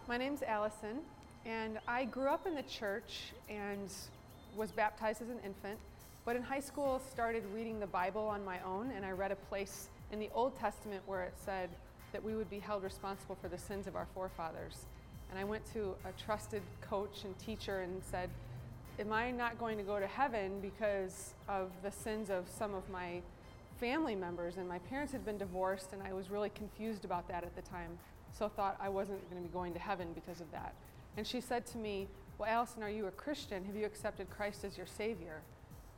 My name's Allison, and I grew up in the church and was baptized as an infant, but in high school started reading the Bible on my own, and I read a place in the Old Testament where it said that we would be held responsible for the sins of our forefathers. And I went to a trusted coach and teacher and said, am I not going to go to heaven because of the sins of some of my family members? And my parents had been divorced, and I was really confused about that at the time. So thought I wasn't going to be going to heaven because of that. And she said to me, well, Allison, are you a Christian? Have you accepted Christ as your Savior?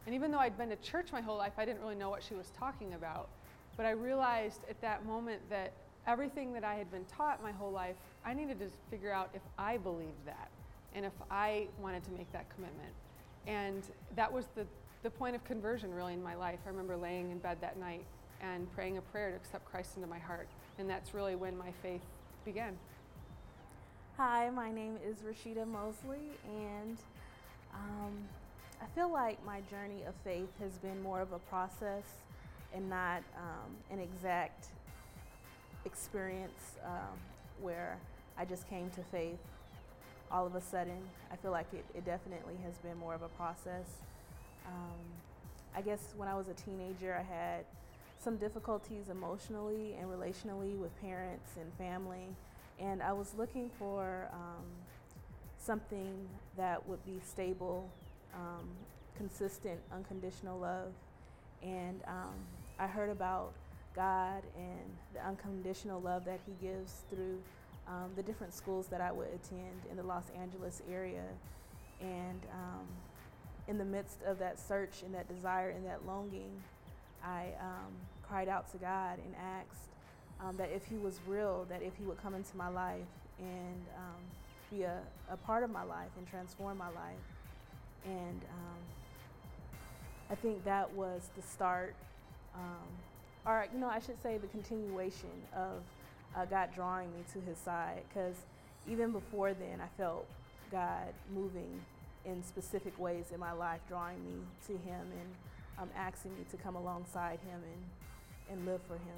And even though I'd been to church my whole life, I didn't really know what she was talking about. But I realized at that moment that everything that I had been taught my whole life, I needed to figure out if I believed that and if I wanted to make that commitment. And that was the point of conversion really in my life. I remember laying in bed that night and praying a prayer to accept Christ into my heart. And that's really when my faith began. Hi, my name is Rashida Mosley, and I feel like my journey of faith has been more of a process and not an exact experience where I just came to faith all of a sudden. I feel like it definitely has been more of a process. I guess when I was a teenager, I had some difficulties emotionally and relationally with parents and family, and I was looking for something that would be stable, consistent, unconditional love. And I heard about God and the unconditional love that He gives through the different schools that I would attend in the Los Angeles area. And in the midst of that search and that desire and that longing, I cried out to God and asked that if He was real, that if He would come into my life and be a part of my life and transform my life. And I think that was the start, or I should say the continuation of God drawing me to His side, because even before then I felt God moving in specific ways in my life, drawing me to Him and asking me to come alongside Him and live for Him.